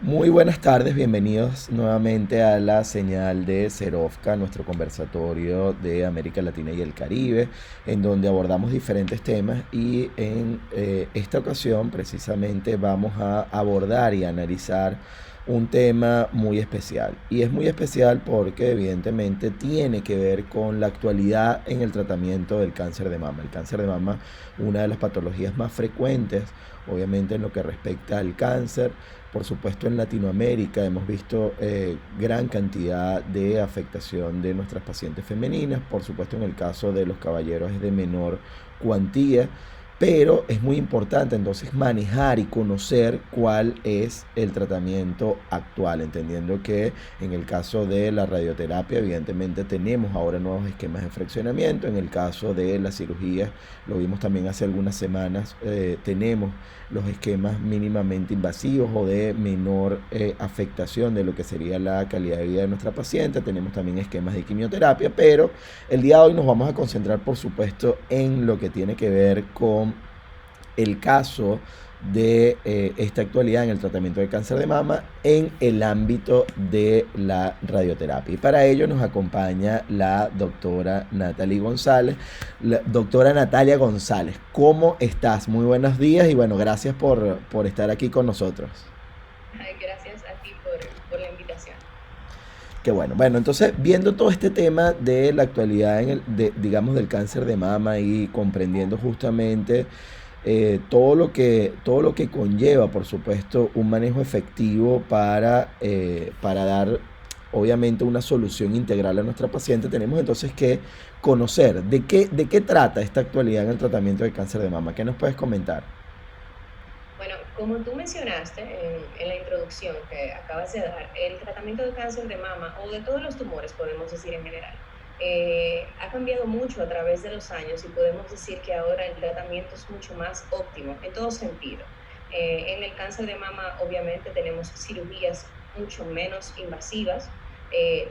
Muy buenas tardes, bienvenidos nuevamente a la señal de Serovka, nuestro conversatorio de América Latina y el Caribe, en donde abordamos diferentes temas y en esta ocasión precisamente vamos a abordar y analizar un tema muy especial. Y es muy especial porque evidentemente tiene que ver con la actualidad en el tratamiento del cáncer de mama. El cáncer de mama, una de las patologías más frecuentes, obviamente en lo que respecta al cáncer. Por supuesto, en Latinoamérica hemos visto gran cantidad de afectación de nuestras pacientes femeninas. Por supuesto, en el caso de los caballeros es de menor cuantía, pero es muy importante entonces manejar y conocer cuál es el tratamiento actual, entendiendo que en el caso de la radioterapia, evidentemente tenemos ahora nuevos esquemas de fraccionamiento. En el caso de la cirugía, lo vimos también hace algunas semanas, tenemos los esquemas mínimamente invasivos o de menor afectación de lo que sería la calidad de vida de nuestra paciente. Tenemos también esquemas de quimioterapia, pero el día de hoy nos vamos a concentrar, por supuesto, en lo que tiene que ver con el caso de esta actualidad en el tratamiento del cáncer de mama en el ámbito de la radioterapia. Y para ello nos acompaña la doctora Natalie González. La doctora Natalia González, ¿cómo estás? Muy buenos días y bueno, gracias por estar aquí con nosotros. Ay, gracias a ti por la invitación. Qué bueno. Bueno, entonces, viendo todo este tema de la actualidad, digamos, del cáncer de mama y comprendiendo justamente todo lo que conlleva, por supuesto, un manejo efectivo para dar, obviamente, una solución integral a nuestra paciente, tenemos entonces que conocer de qué trata esta actualidad en el tratamiento del cáncer de mama. ¿Qué nos puedes comentar? Bueno, como tú mencionaste en la introducción que acabas de dar, el tratamiento de cáncer de mama o de todos los tumores, podemos decir en general, ha cambiado mucho a través de los años y podemos decir que ahora el tratamiento es mucho más óptimo en todo sentido. En el cáncer de mama, obviamente, tenemos cirugías mucho menos invasivas.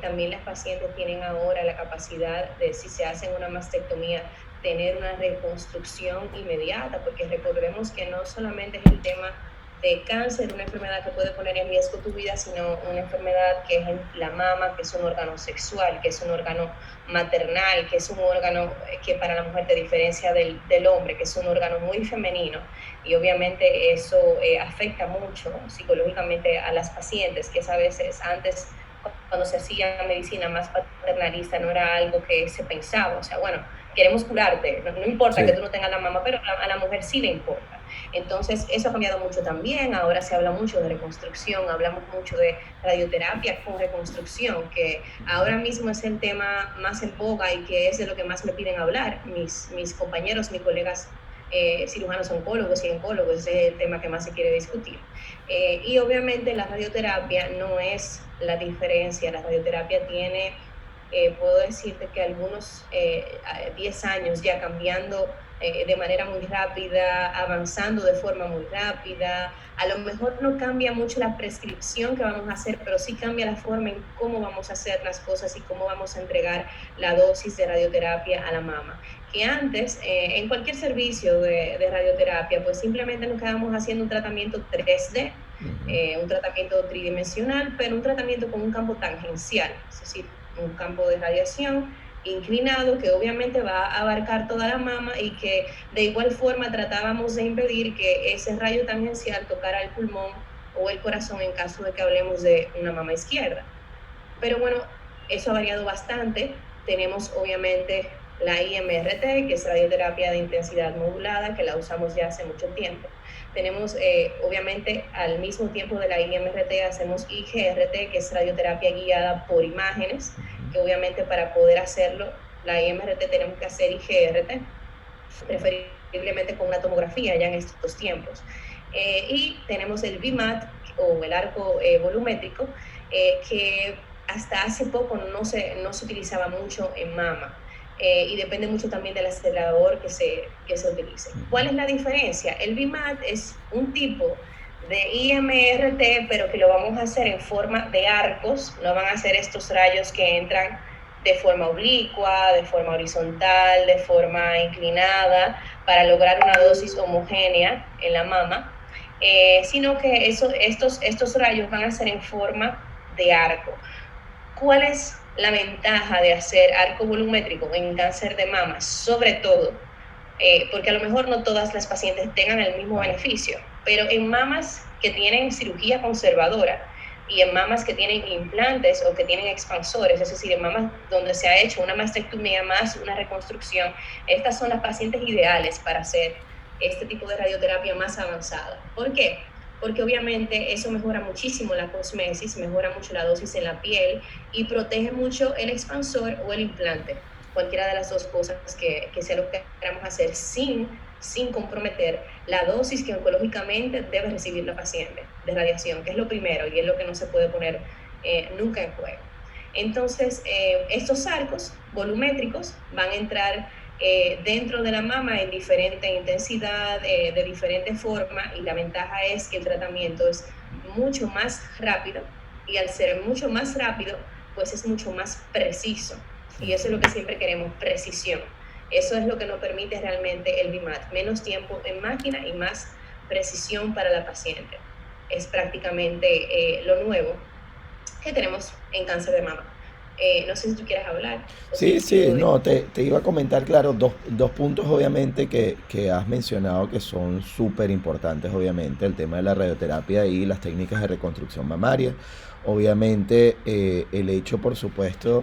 También las pacientes tienen ahora la capacidad de, si se hacen una mastectomía, tener una reconstrucción inmediata, porque recordemos que no solamente es el tema de cáncer, una enfermedad que puede poner en riesgo tu vida, sino una enfermedad que es en la mama, que es un órgano sexual, que es un órgano maternal, que es un órgano que para la mujer te diferencia del hombre, que es un órgano muy femenino, y obviamente eso afecta mucho psicológicamente a las pacientes, que es a veces antes cuando se hacía medicina más paternalista no era algo que se pensaba, o sea, bueno, queremos curarte, no importa que Sí. tú no tengas la mamá, pero a la mujer sí le importa. Entonces, eso ha cambiado mucho también, ahora se habla mucho de reconstrucción, hablamos mucho de radioterapia con reconstrucción, que ahora mismo es el tema más en boga y que es de lo que más me piden hablar mis compañeros, mis colegas cirujanos oncólogos y oncólogos, es el tema que más se quiere discutir. Y obviamente la radioterapia no es la diferencia, la radioterapia tiene, puedo decirte que algunos 10 años ya cambiando de manera muy rápida, avanzando de forma muy rápida. A lo mejor no cambia mucho la prescripción que vamos a hacer, pero sí cambia la forma en cómo vamos a hacer las cosas y cómo vamos a entregar la dosis de radioterapia a la mama. Que antes, en cualquier servicio de radioterapia, pues simplemente nos quedamos haciendo un tratamiento 3D, Ujú. un tratamiento tridimensional, pero un tratamiento con un campo tangencial, es decir, un campo de radiación inclinado que obviamente va a abarcar toda la mama y que de igual forma tratábamos de impedir que ese rayo tangencial tocara el pulmón o el corazón en caso de que hablemos de una mama izquierda. Pero bueno, eso ha variado bastante. Tenemos obviamente la IMRT, que es radioterapia de intensidad modulada, que la usamos ya hace mucho tiempo. Tenemos, obviamente, al mismo tiempo de la IMRT, hacemos IGRT, que es radioterapia guiada por imágenes, que obviamente para poder hacerlo, la IMRT tenemos que hacer IGRT, preferiblemente con una tomografía ya en estos tiempos. Y tenemos el VMAT o el arco volumétrico, que hasta hace poco no se utilizaba mucho en mama. Y depende mucho también del acelerador que se utilice. ¿Cuál es la diferencia? El VMAT es un tipo de IMRT, pero que lo vamos a hacer en forma de arcos, no van a ser estos rayos que entran de forma oblicua, de forma horizontal, de forma inclinada, para lograr una dosis homogénea en la mama. sino que estos rayos van a ser en forma de arco. ¿Cuál es la ventaja de hacer arco volumétrico en cáncer de mama? Sobre todo, porque a lo mejor no todas las pacientes tengan el mismo beneficio, pero en mamas que tienen cirugía conservadora y en mamas que tienen implantes o que tienen expansores, es decir, en mamas donde se ha hecho una mastectomía más una reconstrucción, estas son las pacientes ideales para hacer este tipo de radioterapia más avanzada. ¿Por qué? Porque obviamente eso mejora muchísimo la cosmesis, mejora mucho la dosis en la piel y protege mucho el expansor o el implante, cualquiera de las dos cosas que sea lo que queramos hacer sin comprometer la dosis que oncológicamente debe recibir la paciente de radiación, que es lo primero y es lo que no se puede poner nunca en juego. Entonces, estos arcos volumétricos van a entrar dentro de la mama en diferente intensidad, de diferente forma, y la ventaja es que el tratamiento es mucho más rápido, y al ser mucho más rápido, pues es mucho más preciso, y eso es lo que siempre queremos, precisión. Eso es lo que nos permite realmente el VIMAT, menos tiempo en máquina y más precisión para la paciente. Es prácticamente lo nuevo que tenemos en cáncer de mama. No sé si tú quieres hablar o Sí, si sí, sigo de... no, te iba a comentar, claro, dos puntos obviamente que has mencionado que son súper importantes, obviamente, el tema de la radioterapia y las técnicas de reconstrucción mamaria. Obviamente, el hecho, por supuesto,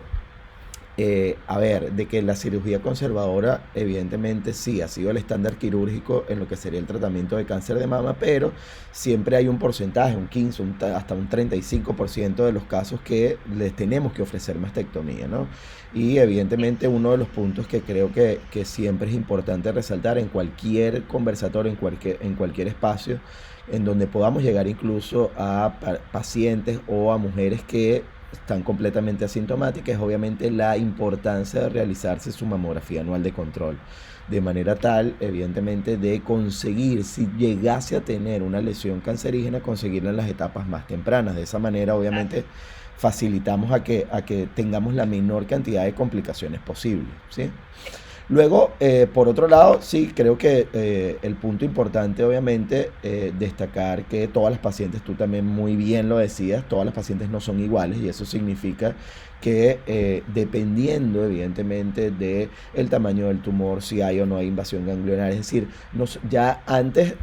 a ver, de que la cirugía conservadora evidentemente sí ha sido el estándar quirúrgico en lo que sería el tratamiento de cáncer de mama, pero siempre hay un porcentaje, un 15, hasta un 35% de los casos que les tenemos que ofrecer mastectomía, ¿no? Y evidentemente uno de los puntos que creo que siempre es importante resaltar en cualquier conversatorio, en cualquier espacio, en donde podamos llegar incluso a pacientes o a mujeres que están completamente asintomáticas, es obviamente la importancia de realizarse su mamografía anual de control, de manera tal, evidentemente, de conseguir, si llegase a tener una lesión cancerígena, conseguirla en las etapas más tempranas. De esa manera, obviamente, facilitamos a que tengamos la menor cantidad de complicaciones posible, ¿sí? Luego, por otro lado, sí, creo que el punto importante, obviamente, destacar que todas las pacientes, tú también muy bien lo decías, todas las pacientes no son iguales y eso significa que dependiendo, evidentemente, de el tamaño del tumor, si hay o no hay invasión ganglionar, es decir, ya antes,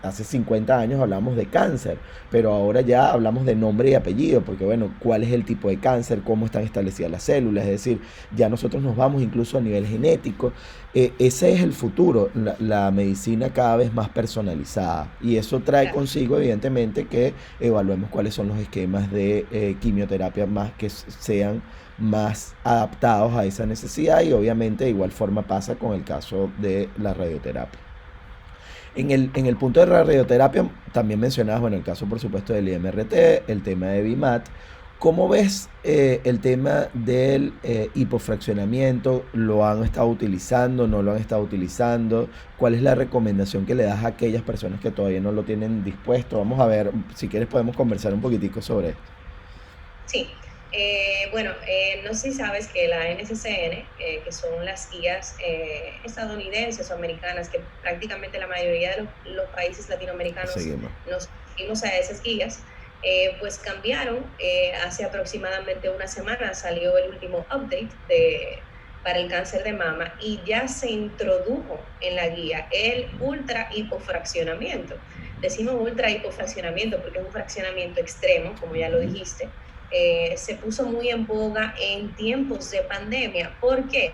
hace 50 años hablamos de cáncer, pero ahora ya hablamos de nombre y apellido, porque bueno, cuál es el tipo de cáncer, cómo están establecidas las células, es decir, ya nosotros nos vamos incluso a nivel genético. Ese es el futuro, la medicina cada vez más personalizada. Y eso trae Claro. consigo, evidentemente, que evaluemos cuáles son los esquemas de quimioterapia más que sean más adaptados a esa necesidad y obviamente de igual forma pasa con el caso de la radioterapia. En el punto de la radioterapia también mencionabas, bueno, el caso por supuesto del IMRT, el tema de BIMAT. ¿Cómo ves el tema del hipofraccionamiento? ¿Lo han estado utilizando? ¿No lo han estado utilizando? ¿Cuál es la recomendación que le das a aquellas personas que todavía no lo tienen dispuesto? Vamos a ver, si quieres podemos conversar un poquitico sobre esto. Sí, bueno, no sé si sabes que la NCCN, que son las guías estadounidenses o americanas, que prácticamente la mayoría de los países latinoamericanos Seguimos. nos seguimos a esas guías, pues cambiaron hace aproximadamente una semana, salió el último update para el cáncer de mama y ya se introdujo en la guía el ultra hipofraccionamiento. Decimos ultra hipofraccionamiento porque es un fraccionamiento extremo, como ya lo dijiste. Se puso muy en boga en tiempos de pandemia. ¿Por qué?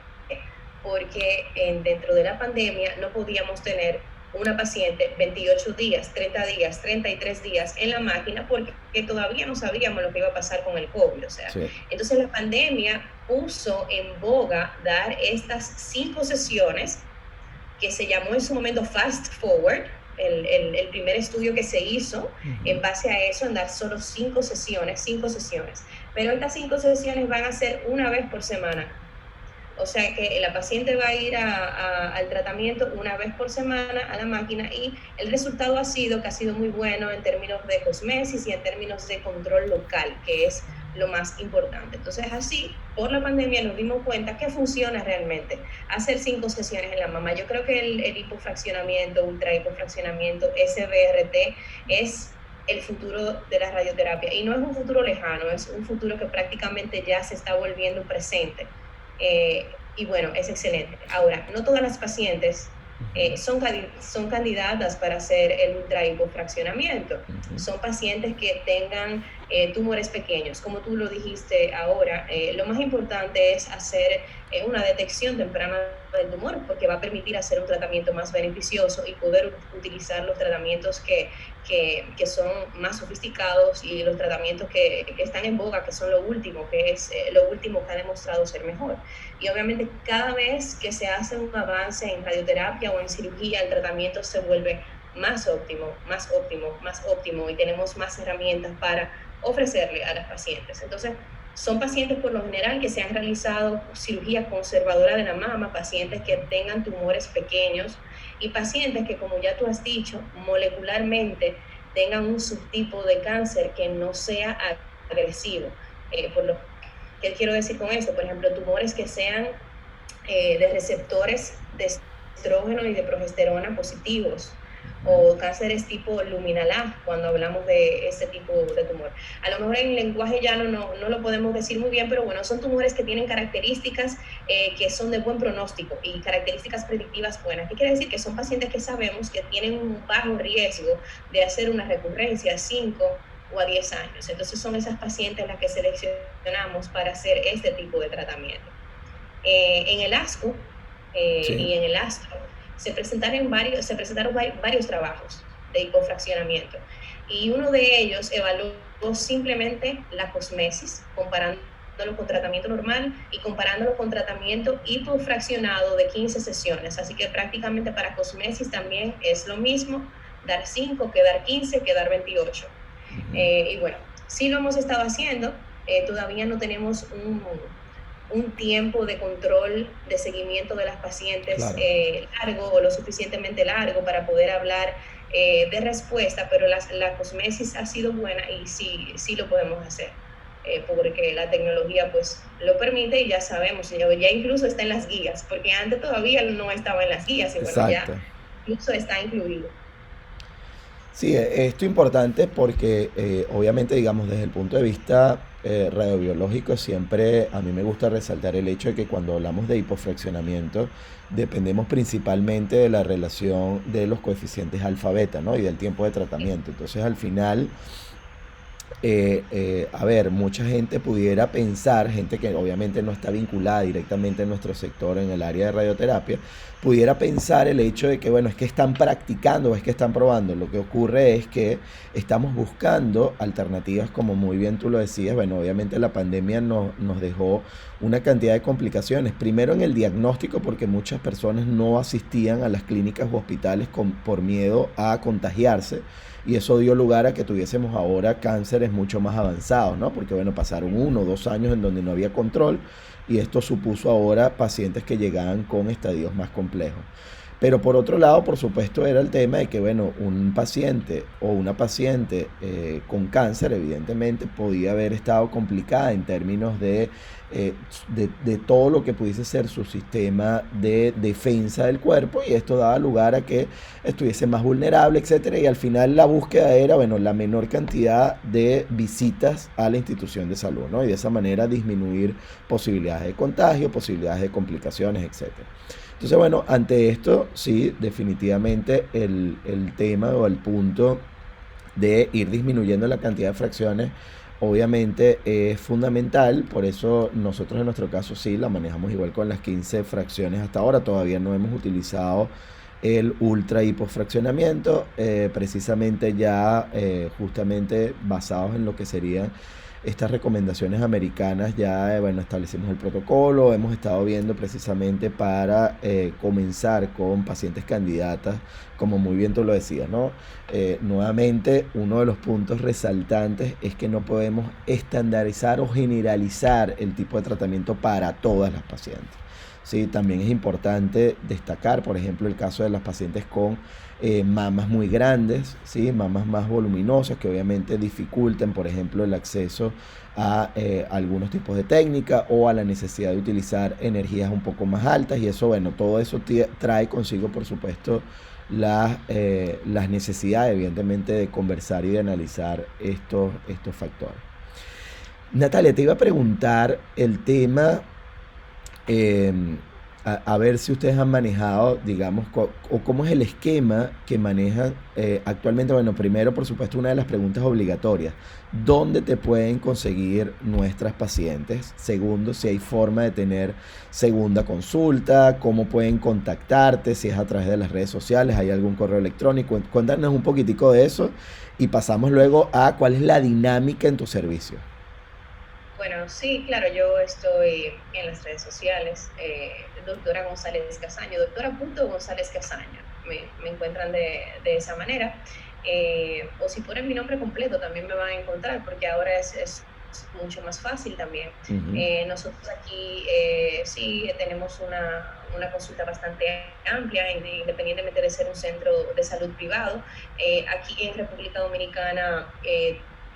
Porque dentro de la pandemia no podíamos tener una paciente 28 días, 30 días, 33 días en la máquina porque todavía no sabíamos lo que iba a pasar con el COVID. O sea, Sí. entonces la pandemia puso en boga dar estas 5 sesiones que se llamó en su momento Fast Forward, el primer estudio que se hizo en base a eso, en dar solo 5 sesiones. Pero estas 5 sesiones van a ser una vez por semana. O sea que la paciente va a ir al tratamiento una vez por semana a la máquina y el resultado ha sido que ha sido muy bueno en términos de cosmesis y en términos de control local, que es lo más importante. Entonces así, por la pandemia nos dimos cuenta que funciona realmente hacer 5 sesiones en la mama. Yo creo que el hipofraccionamiento, ultra hipofraccionamiento, SBRT es el futuro de la radioterapia. Y no es un futuro lejano, es un futuro que prácticamente ya se está volviendo presente. Y bueno, es excelente. Ahora, no todas las pacientes son candidatas para hacer el ultrahipofraccionamiento. Son pacientes que tengan tumores pequeños. Como tú lo dijiste ahora, lo más importante es hacer una detección temprana del tumor, porque va a permitir hacer un tratamiento más beneficioso y poder utilizar los tratamientos que son más sofisticados y los tratamientos que están en boga, que son lo último, que es lo último que ha demostrado ser mejor. Y obviamente cada vez que se hace un avance en radioterapia o en cirugía, el tratamiento se vuelve más óptimo, más óptimo, más óptimo, y tenemos más herramientas para ofrecerle a las pacientes. Entonces, son pacientes por lo general que se han realizado cirugía conservadora de la mama, pacientes que tengan tumores pequeños y pacientes que, como ya tú has dicho, molecularmente tengan un subtipo de cáncer que no sea agresivo. ¿Qué quiero decir con eso? Por ejemplo, tumores que sean de receptores de estrógeno y de progesterona positivos, o cánceres tipo luminal A, cuando hablamos de ese tipo de tumor. A lo mejor en lenguaje llano no lo podemos decir muy bien, pero bueno, son tumores que tienen características que son de buen pronóstico y características predictivas buenas. ¿Qué quiere decir? Que son pacientes que sabemos que tienen un bajo riesgo de hacer una recurrencia a 5 o a 10 años. Entonces son esas pacientes las que seleccionamos para hacer este tipo de tratamiento. En el ASCO y en el ASTRO se presentaron varios trabajos de hipofraccionamiento, y uno de ellos evaluó simplemente la cosmesis, comparándolo con tratamiento normal y comparándolo con tratamiento hipofraccionado de 15 sesiones. Así que prácticamente para cosmesis también es lo mismo, dar 5 que dar 15 que dar 28. Y bueno, sí lo hemos estado haciendo, todavía no tenemos un tiempo de control, de seguimiento de las pacientes largo o lo suficientemente largo para poder hablar de respuesta, pero la cosmesis ha sido buena y sí lo podemos hacer, porque la tecnología pues lo permite y ya sabemos, ya incluso está en las guías, porque antes todavía no estaba en las guías y bueno, ya incluso está incluido. Sí, esto es importante porque obviamente, digamos, desde el punto de vista radiobiológico, siempre a mí me gusta resaltar el hecho de que cuando hablamos de hipofraccionamiento dependemos principalmente de la relación de los coeficientes alfa-beta, ¿no? Y del tiempo de tratamiento. Entonces, al final, a ver, mucha gente pudiera pensar, gente que obviamente no está vinculada directamente en nuestro sector en el área de radioterapia, pudiera pensar el hecho de que, bueno, es que están practicando o es que están probando. Lo que ocurre es que estamos buscando alternativas, como muy bien tú lo decías. Bueno, obviamente la pandemia nos dejó una cantidad de complicaciones. Primero en el diagnóstico, porque muchas personas no asistían a las clínicas u hospitales por miedo a contagiarse. Y eso dio lugar a que tuviésemos ahora cánceres mucho más avanzados, ¿no? Porque, bueno, pasaron 1 o 2 años en donde no había control y esto supuso ahora pacientes que llegaban con estadios más complejos. Pero por otro lado, por supuesto, era el tema de que, bueno, un paciente o una paciente con cáncer, evidentemente, podía haber estado complicada en términos de todo lo que pudiese ser su sistema de defensa del cuerpo, y esto daba lugar a que estuviese más vulnerable, etcétera. Y al final la búsqueda era, bueno, la menor cantidad de visitas a la institución de salud, ¿no? Y de esa manera disminuir posibilidades de contagio, posibilidades de complicaciones, etcétera. Entonces, bueno, ante esto, sí, definitivamente el tema o el punto de ir disminuyendo la cantidad de fracciones, obviamente es fundamental. Por eso nosotros en nuestro caso sí la manejamos igual con las 15 fracciones hasta ahora. Todavía no hemos utilizado el ultra hipofraccionamiento, precisamente ya justamente basados en lo que serían estas recomendaciones americanas. Ya bueno, establecimos el protocolo, hemos estado viendo precisamente para comenzar con pacientes candidatas, como muy bien tú lo decías, ¿no? Nuevamente, uno de los puntos resaltantes es que no podemos estandarizar o generalizar el tipo de tratamiento para todas las pacientes. Sí, también es importante destacar, por ejemplo, el caso de las pacientes con mamas muy grandes, ¿sí? Mamas más voluminosas que obviamente dificultan, por ejemplo, el acceso a algunos tipos de técnica o a la necesidad de utilizar energías un poco más altas y eso, bueno, todo eso trae consigo, por supuesto, las necesidades, evidentemente, de conversar y de analizar estos factores. Natalia, te iba a preguntar el tema, eh, a ver si ustedes han manejado, digamos, o cómo es el esquema que manejan actualmente. Bueno, primero, por supuesto, una de las preguntas obligatorias. ¿Dónde te pueden conseguir nuestras pacientes? Segundo, si hay forma de tener segunda consulta, cómo pueden contactarte, si es a través de las redes sociales, hay algún correo electrónico. Cuéntanos un poquitico de eso y pasamos luego a cuál es la dinámica en tu servicio. Bueno, sí, claro, yo estoy en las redes sociales, doctora González Casaño, doctora.gonzález Casaño, me encuentran de esa manera. O si ponen mi nombre completo también me van a encontrar, porque ahora es mucho más fácil también. Ujú. Nosotros aquí sí tenemos una consulta bastante amplia, independientemente de ser un centro de salud privado. Aquí en República Dominicana,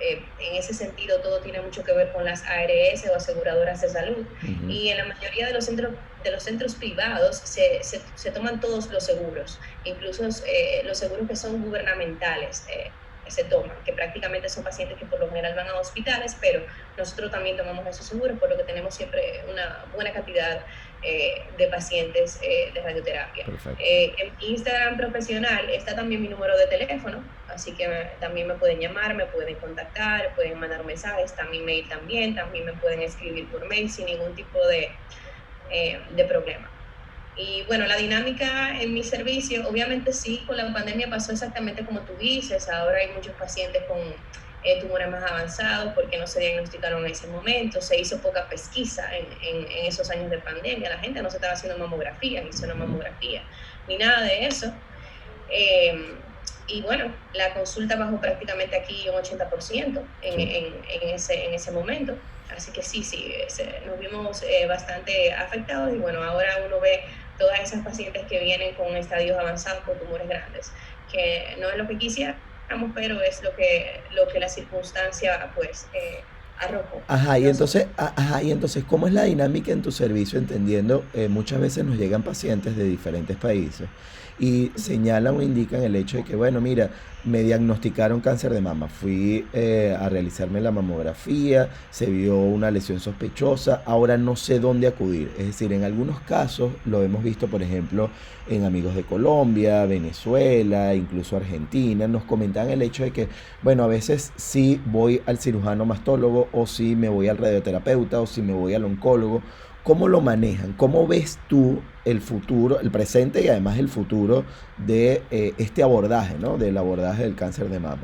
en ese sentido, todo tiene mucho que ver con las ARS o aseguradoras de salud. Ujú. Y en la mayoría de los centros privados se toman todos los seguros, incluso los seguros que son gubernamentales. Se toman, que prácticamente son pacientes que por lo general van a hospitales, pero nosotros también tomamos esos seguros, por lo que tenemos siempre una buena cantidad de pacientes de radioterapia. Perfecto. En Instagram profesional está también mi número de teléfono, así que también me pueden llamar, me pueden contactar, pueden mandar mensajes, también mail también me pueden escribir por mail sin ningún tipo de problema. Y bueno, la dinámica en mi servicio, obviamente sí, con la pandemia pasó exactamente como tú dices, ahora hay muchos pacientes con tumores más avanzados porque no se diagnosticaron en ese momento, se hizo poca pesquisa en esos años de pandemia, la gente no se estaba haciendo mamografía, ni hizo una Ujú. mamografía, ni nada de eso. Eh, y bueno, la consulta bajó prácticamente aquí un 80% Sí. en ese momento. Así que sí, nos vimos bastante afectados y bueno, ahora uno ve todas esas pacientes que vienen con estadios avanzados, con tumores grandes, que no es lo que quisiéramos, pero es lo que la circunstancia pues arrojó. Nosotros Ajá, y entonces, ¿cómo es la dinámica en tu servicio? Entendiendo, muchas veces nos llegan pacientes de diferentes países y señalan o indican el hecho de que, bueno, mira, me diagnosticaron cáncer de mama, fui a realizarme la mamografía, se vio una lesión sospechosa, ahora no sé dónde acudir. Es decir, en algunos casos lo hemos visto, por ejemplo, en amigos de Colombia, Venezuela, incluso Argentina, nos comentan el hecho de que bueno, a veces sí voy al cirujano mastólogo o sí me voy al radioterapeuta o si me voy al oncólogo. ¿Cómo lo manejan? ¿Cómo ves tú el futuro, el presente y además el futuro de este abordaje, ¿no? Del abordaje del cáncer de mama.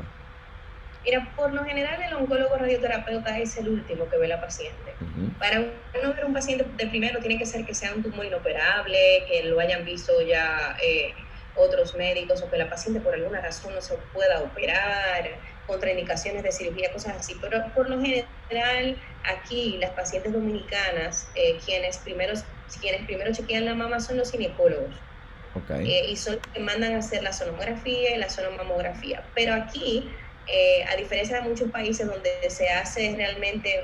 Mira, por lo general el oncólogo radioterapeuta es el último que ve la paciente. Ujú. Para uno ver un paciente de primero tiene que ser que sea un tumor inoperable, que lo hayan visto ya otros médicos o que la paciente por alguna razón no se pueda operar, contraindicaciones de cirugía, cosas así. Pero por lo general aquí las pacientes dominicanas, quienes primero chequean la mama son los ginecólogos Ok. y son los que mandan a hacer la sonografía y la sonomamografía. Pero aquí, a diferencia de muchos países donde se hace realmente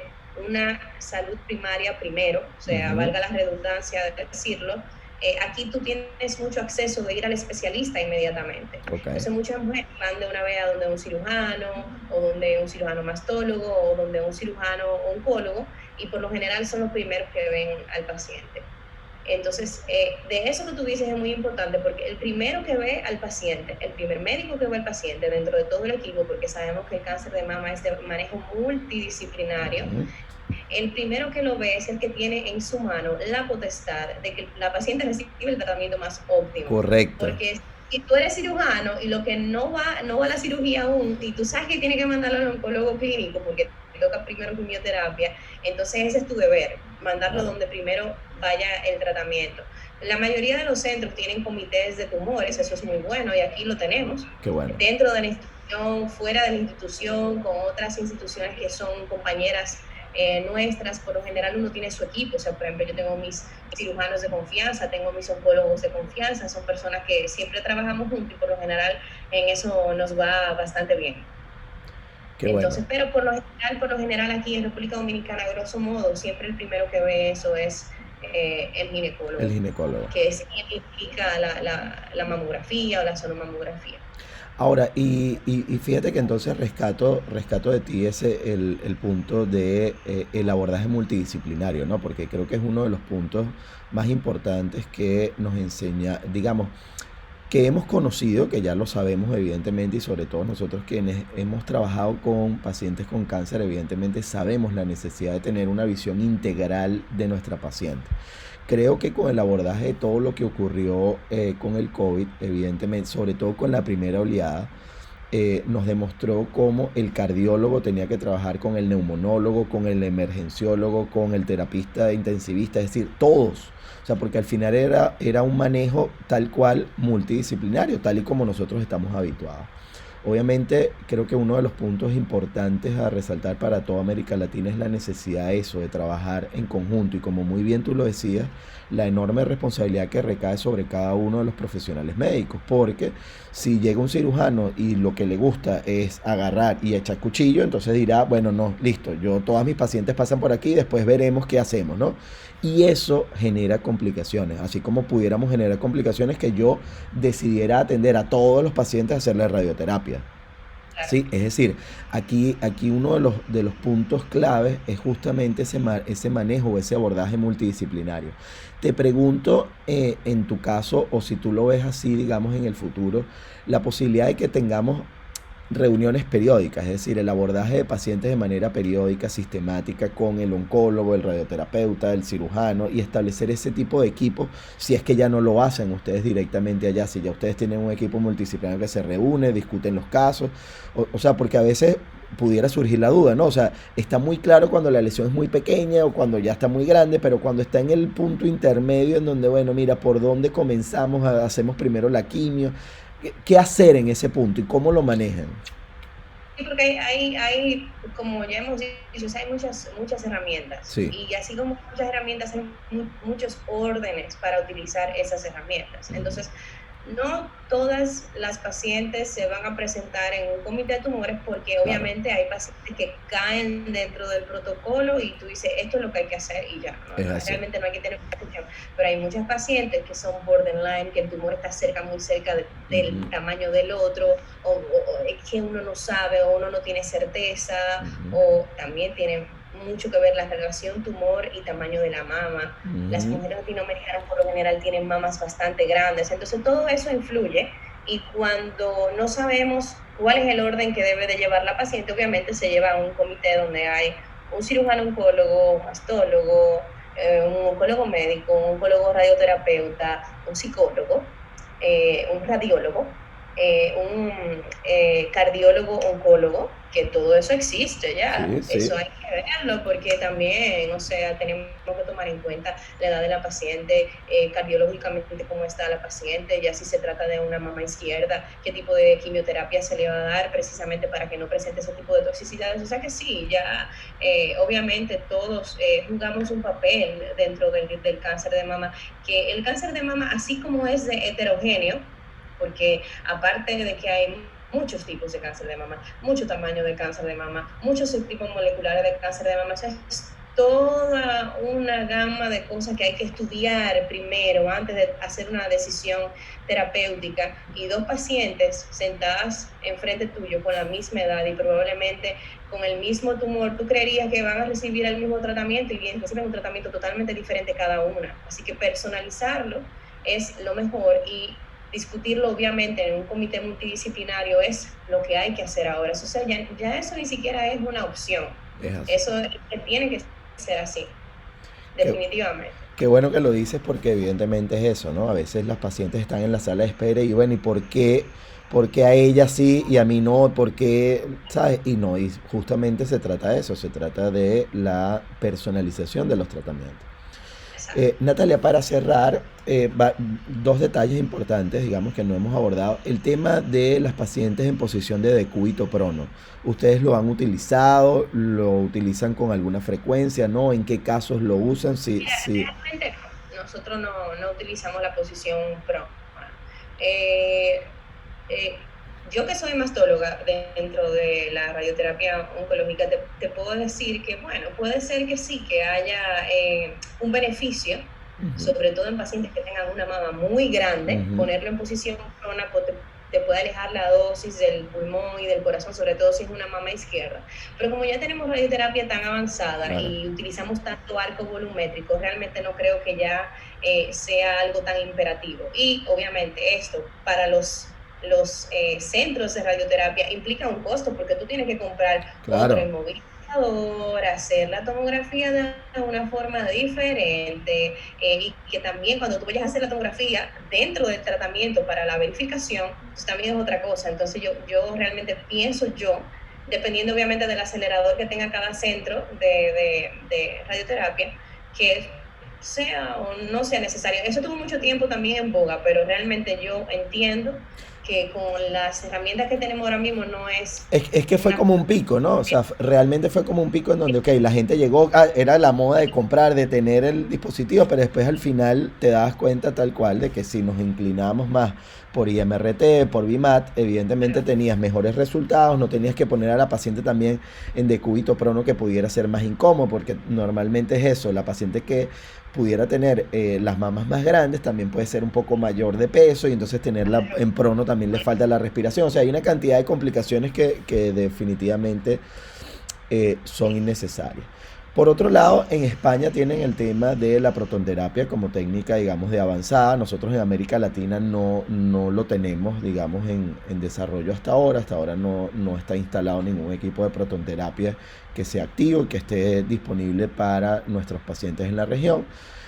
una salud primaria primero, o sea, Ujú. valga la redundancia de decirlo, aquí tú tienes mucho acceso de ir al especialista inmediatamente. Ok. Entonces muchas mujeres van de una vez a donde un cirujano, o donde un cirujano mastólogo, o donde un cirujano oncólogo, y por lo general son los primeros que ven al paciente. Entonces, de eso que tú dices es muy importante porque el primero que ve al paciente, el primer médico que ve al paciente dentro de todo el equipo, porque sabemos que el cáncer de mama es de manejo multidisciplinario, Ujú. el primero que lo ve es el que tiene en su mano la potestad de que la paciente reciba el tratamiento más óptimo. Correcto. Porque si tú eres cirujano y lo que no va a la cirugía aún, y tú sabes que tiene que mandarlo al oncólogo clínico porque te toca primero quimioterapia, entonces ese es tu deber, mandarlo Claro. donde primero vaya el tratamiento. La mayoría de los centros tienen comités de tumores, eso es muy bueno y aquí lo tenemos. Qué bueno. Dentro de la institución, fuera de la institución, con otras instituciones que son compañeras nuestras, por lo general uno tiene su equipo. O sea, por ejemplo, yo tengo mis cirujanos de confianza, tengo mis oncólogos de confianza, son personas que siempre trabajamos juntos y por lo general en eso nos va bastante bien. Qué Entonces, bueno, pero por lo general aquí en República Dominicana, grosso modo, siempre el primero que ve eso es el el ginecólogo, ginecólogo. que es quien indica la mamografía o la sonomamografía. Ahora, y fíjate que entonces rescato de ti el punto de el abordaje multidisciplinario, ¿no? Porque creo que es uno de los puntos más importantes que nos enseña, digamos, que hemos conocido, que ya lo sabemos evidentemente, y sobre todo nosotros quienes hemos trabajado con pacientes con cáncer, evidentemente sabemos la necesidad de tener una visión integral de nuestra paciente. Creo que con el abordaje de todo lo que ocurrió con el COVID, evidentemente, sobre todo con la primera oleada, nos demostró cómo el cardiólogo tenía que trabajar con el neumonólogo, con el emergenciólogo, con el terapista intensivista, es decir, todos. O sea, porque al final era un manejo tal cual multidisciplinario, tal y como nosotros estamos habituados. Obviamente, creo que uno de los puntos importantes a resaltar para toda América Latina es la necesidad de eso, de trabajar en conjunto y como muy bien tú lo decías, la enorme responsabilidad que recae sobre cada uno de los profesionales médicos, porque si llega un cirujano y lo que le gusta es agarrar y echar cuchillo, entonces dirá, bueno, no, listo, yo todas mis pacientes pasan por aquí, después veremos qué hacemos, ¿no? Y eso genera complicaciones, así como pudiéramos generar complicaciones que yo decidiera atender a todos los pacientes a hacerle radioterapia. Claro. Sí, es decir, aquí uno de los puntos claves es justamente ese manejo o ese abordaje multidisciplinario. Te pregunto, en tu caso, o si tú lo ves así, digamos, en el futuro, la posibilidad de que tengamos reuniones periódicas, es decir, el abordaje de pacientes de manera periódica, sistemática, con el oncólogo, el radioterapeuta, el cirujano, y establecer ese tipo de equipos, si es que ya no lo hacen ustedes directamente allá, si ya ustedes tienen un equipo multidisciplinario que se reúne, discuten los casos, o sea, porque a veces pudiera surgir la duda, ¿no? O sea, está muy claro cuando la lesión es muy pequeña o cuando ya está muy grande, pero cuando está en el punto intermedio en donde, bueno, mira, ¿por dónde comenzamos? Hacemos primero la quimio. ¿Qué hacer en ese punto y cómo lo manejan? Sí, porque como ya hemos dicho, o sea, hay muchas herramientas. Sí. Y así como muchas herramientas, hay muchos órdenes para utilizar esas herramientas. Ujú. Entonces, no todas las pacientes se van a presentar en un comité de tumores porque Claro, obviamente hay pacientes que caen dentro del protocolo y tú dices, esto es lo que hay que hacer y ya, es así. realmente no hay que tener discusión. Pero hay muchas pacientes que son borderline, que el tumor está muy cerca del Ujú, tamaño del otro, o es que uno no sabe o uno no tiene certeza, ujú, o también tiene mucho que ver la relación tumor y tamaño de la mama. Las ujú. mujeres latinoamericanas por lo general tienen mamas bastante grandes, entonces todo eso influye y cuando no sabemos cuál es el orden que debe de llevar la paciente, obviamente se lleva a un comité donde hay un cirujano oncólogo, un mastólogo, un oncólogo médico, un oncólogo radioterapeuta, un psicólogo, un radiólogo, un cardiólogo oncólogo, que todo eso existe ya, Sí, eso sí. hay que verlo porque también, o sea, tenemos que tomar en cuenta la edad de la paciente, cardiológicamente cómo está la paciente, ya si se trata de una mama izquierda, qué tipo de quimioterapia se le va a dar precisamente para que no presente ese tipo de toxicidades, o sea que sí, ya obviamente todos jugamos un papel dentro del cáncer de mama, que el cáncer de mama, así como es de heterogéneo, porque aparte de que hay muchos tipos de cáncer de mama, mucho tamaño de cáncer de mama, muchos subtipos moleculares de cáncer de mama, o sea, es toda una gama de cosas que hay que estudiar primero antes de hacer una decisión terapéutica y dos pacientes sentadas enfrente tuyo con la misma edad y probablemente con el mismo tumor, tú creerías que van a recibir el mismo tratamiento y bien reciben un tratamiento totalmente diferente cada una. Así que personalizarlo es lo mejor y discutirlo obviamente en un comité multidisciplinario es lo que hay que hacer ahora. O sea, ya eso ni siquiera es una opción. Es así. Eso tiene que ser así, Qué, definitivamente. qué bueno que lo dices porque evidentemente es eso, ¿no? A veces las pacientes están en la sala de espera y bueno, ¿y por qué? ¿Por qué a ella sí y a mí no? ¿Por qué? ¿Sabes? Y no, y justamente se trata de eso, se trata de la personalización de los tratamientos. exacto. Natalia, para cerrar, dos detalles importantes, digamos, que no hemos abordado. El tema de las pacientes en posición de decúbito prono. ¿Ustedes lo han utilizado? ¿Lo utilizan con alguna frecuencia? ¿No? ¿En qué casos lo usan? Sí, Mira, sí. realmente no. Nosotros no utilizamos la posición prona. Eh, yo que soy mastóloga dentro de la radioterapia oncológica, te puedo decir que, bueno, puede ser que sí, que haya un beneficio, Ujú, sobre todo en pacientes que tengan una mama muy grande, ujú, ponerlo en posición prona pues, te puede alejar la dosis del pulmón y del corazón, sobre todo si es una mama izquierda. Pero como ya tenemos radioterapia tan avanzada claro. y utilizamos tanto arco volumétrico, realmente no creo que ya sea algo tan imperativo. Y obviamente esto para los centros de radioterapia implica un costo porque tú tienes que comprar otro Claro. inmovilizador, hacer la tomografía de una forma diferente y que también cuando tú vayas a hacer la tomografía dentro del tratamiento para la verificación, pues también es otra cosa. Entonces yo realmente pienso dependiendo obviamente del acelerador que tenga cada centro de radioterapia, que sea o no sea necesario. Eso tuvo mucho tiempo también en boga, pero realmente yo entiendo que con las herramientas que tenemos ahora mismo no es Es que fue una... como un pico, ¿no? O sea, realmente fue como un pico en donde, ok, la gente llegó, era la moda de comprar, de tener el dispositivo, pero después al final te das cuenta tal cual de que si nos inclinamos más por IMRT, por BIMAT, evidentemente tenías mejores resultados, no tenías que poner a la paciente también en decúbito prono que pudiera ser más incómodo, porque normalmente es eso, la paciente que pudiera tener las mamas más grandes también puede ser un poco mayor de peso y entonces tenerla en prono también le falta la respiración. O sea, hay una cantidad de complicaciones que definitivamente son innecesarias. Por otro lado, en España tienen el tema de la protonterapia como técnica, digamos, de avanzada. Nosotros en América Latina no lo tenemos, digamos, en desarrollo hasta ahora. Hasta ahora no está instalado ningún equipo de protonterapia que sea activo y que esté disponible para nuestros pacientes en la región.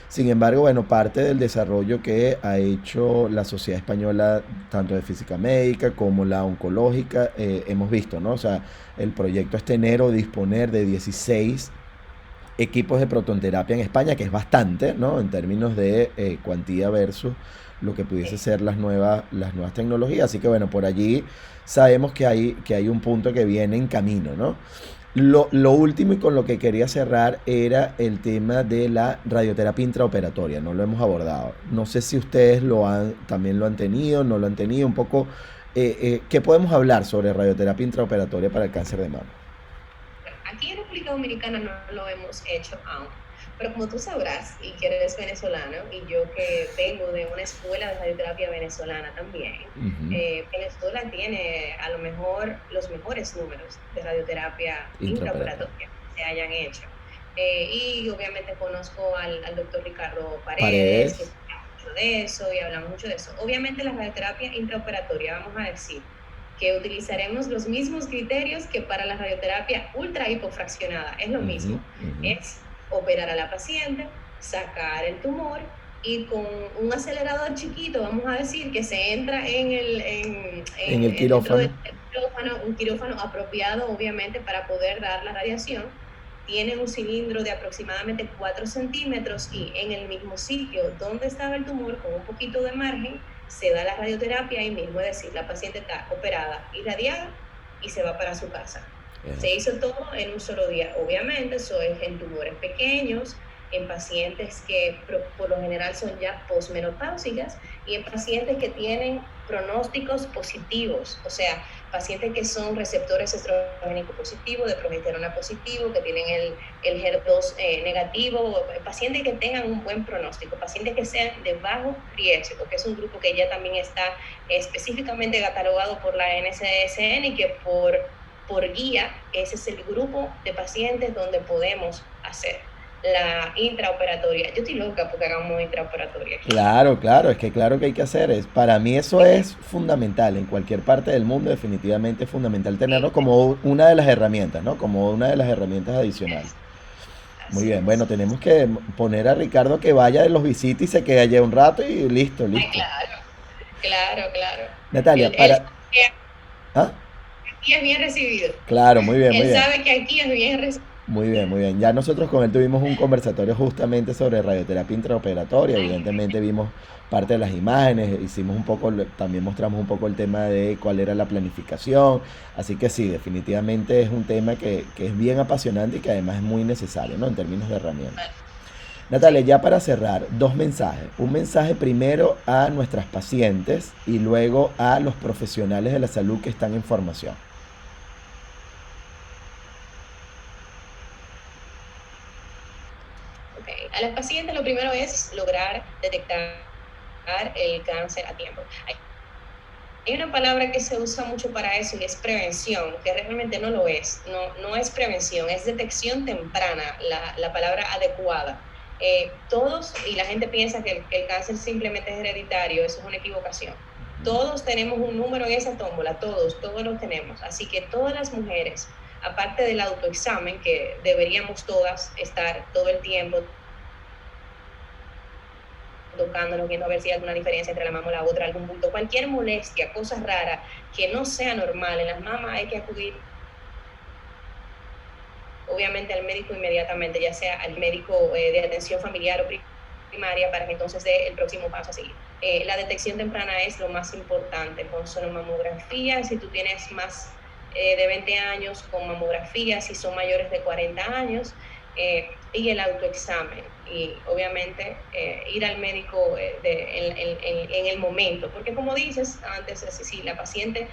Sin embargo, bueno, parte del desarrollo que ha hecho la Sociedad Española, tanto de Física Médica como la oncológica, hemos visto, ¿no? O sea, el proyecto es tener o disponer de 16 equipos de protonterapia en España, que es bastante, ¿no? En términos de cuantía versus lo que pudiese ser las nuevas tecnologías. Así que bueno, por allí sabemos que hay un punto que viene en camino, ¿no? Lo último y con lo que quería cerrar era el tema de la radioterapia intraoperatoria, no lo hemos abordado. No sé si ustedes también lo han tenido, no lo han tenido, un poco, ¿qué podemos hablar sobre radioterapia intraoperatoria para el cáncer de mama? Aquí en República Dominicana no lo hemos hecho aún, pero como tú sabrás, y que eres venezolano, y yo que vengo de una escuela de radioterapia venezolana también, Ujú. Venezuela tiene a lo mejor los mejores números de radioterapia Intraoperatoria. intraoperatoria que se hayan hecho. Y obviamente conozco al doctor Ricardo Paredes, que Paredes. sabe mucho de eso y hablamos mucho de eso. Obviamente la radioterapia intraoperatoria, vamos a decir, que utilizaremos los mismos criterios que para la radioterapia ultra hipofraccionada. Es lo Ujú, mismo. ujú. Es operar a la paciente, sacar el tumor y con un acelerador chiquito, vamos a decir, que se entra En el dentro quirófano. del quirófano, un quirófano apropiado, obviamente, para poder dar la radiación. Tiene un cilindro de aproximadamente 4 centímetros y en el mismo sitio donde estaba el tumor, con un poquito de margen, se da la radioterapia ahí mismo, es decir, la paciente está operada, irradiada y se va para su casa. Es Se así. hizo todo en un solo día. Obviamente, eso es en tumores pequeños, en pacientes que por lo general son ya posmenopáusicas y en pacientes que tienen pronósticos positivos, o sea, pacientes que son receptores estrogénicos positivos, de progesterona positivo, que tienen el HER2 negativo, pacientes que tengan un buen pronóstico, pacientes que sean de bajo riesgo, que es un grupo que ya también está específicamente catalogado por la NCSN y que por guía, ese es el grupo de pacientes donde podemos hacer la intraoperatoria. Yo estoy loca porque hagamos intraoperatoria aquí. Claro, claro, es que claro que hay que hacer. Para mí eso es fundamental. En cualquier parte del mundo definitivamente es fundamental tenerlo Sí, como una de las herramientas, ¿no? Como una de las herramientas adicionales. Muy así bien, bueno, es. tenemos que poner a Ricardo que vaya de los visitas y se quede allá un rato y listo, Ay, listo. claro, claro, claro. Natalia, Él para... sabe que Ah, aquí es bien recibido. claro, muy bien, muy Él bien. sabe que aquí es bien recibido. Muy bien, muy bien. Ya nosotros con él tuvimos un conversatorio justamente sobre radioterapia intraoperatoria. Evidentemente vimos parte de las imágenes, hicimos un poco, también mostramos un poco el tema de cuál era la planificación. Así que sí, definitivamente es un tema que es bien apasionante y que además es muy necesario, ¿no? En términos de herramientas. Natalia, Sí. ya para cerrar, dos mensajes. Un mensaje primero a nuestras pacientes y luego a los profesionales de la salud que están en formación. Ok. A las pacientes lo primero es lograr detectar el cáncer a tiempo. Hay una palabra que se usa mucho para eso y es prevención, que realmente no lo es. No, no es prevención, es detección temprana, la palabra adecuada. Todos, y la gente piensa que el cáncer simplemente es hereditario, eso es una equivocación. Todos tenemos un número en esa tómbola, todos lo tenemos. Así que todas las mujeres, aparte del autoexamen, que deberíamos todas estar todo el tiempo tocándonos, viendo a ver si hay alguna diferencia entre la mama o la otra, algún bulto, cualquier molestia, cosas raras que no sea normal en las mamas, hay que acudir obviamente al médico inmediatamente, ya sea al médico de atención familiar o primaria, para que entonces dé el próximo paso a seguir. La detección temprana es lo más importante, con sonomamografía, si tú tienes más de 20 años, con mamografía, si son mayores de 40 años, y el autoexamen. Y obviamente ir al médico en el momento, porque como dices antes, si la paciente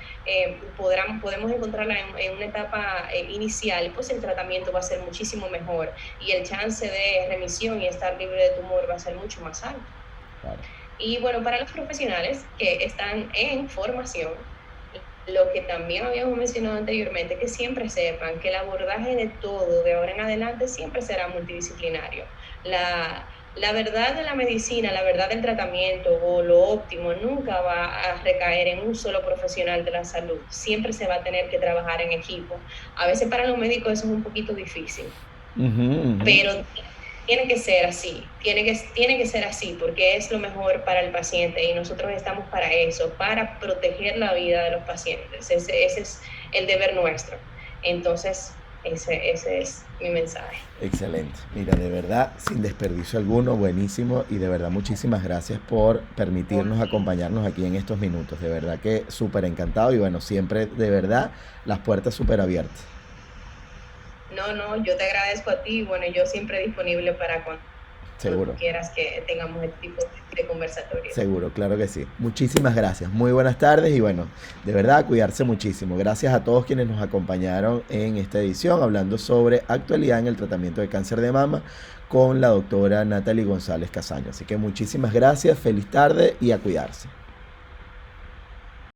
podemos encontrarla en una etapa inicial, pues el tratamiento va a ser muchísimo mejor y el chance de remisión y estar libre de tumor va a ser mucho más alto. Claro. Y bueno, para los profesionales que están en formación, lo que también habíamos mencionado anteriormente, que siempre sepan que el abordaje de todo de ahora en adelante siempre será multidisciplinario. La verdad de la medicina, la verdad del tratamiento o lo óptimo nunca va a recaer en un solo profesional de la salud. Siempre se va a tener que trabajar en equipo. A veces para los médicos eso es un poquito difícil, Ujú, ujú. pero tiene que ser así, tiene que ser así porque es lo mejor para el paciente y nosotros estamos para eso, para proteger la vida de los pacientes. Ese es el deber nuestro. Entonces, ese es mi mensaje. Excelente. Mira, de verdad, sin desperdicio alguno, buenísimo y de verdad muchísimas gracias por permitirnos acompañarnos aquí en estos minutos. De verdad que súper encantado y bueno, siempre de verdad las puertas súper abiertas. No, no, yo te agradezco a ti y bueno, yo siempre disponible para cuando tú Seguro, quieras que tengamos este tipo de conversatorios. seguro, claro que sí. Muchísimas gracias. Muy buenas tardes y bueno, de verdad cuidarse muchísimo. Gracias a todos quienes nos acompañaron en esta edición hablando sobre actualidad en el tratamiento de cáncer de mama con la doctora Natalie González Casaño. Así que muchísimas gracias, feliz tarde y a cuidarse.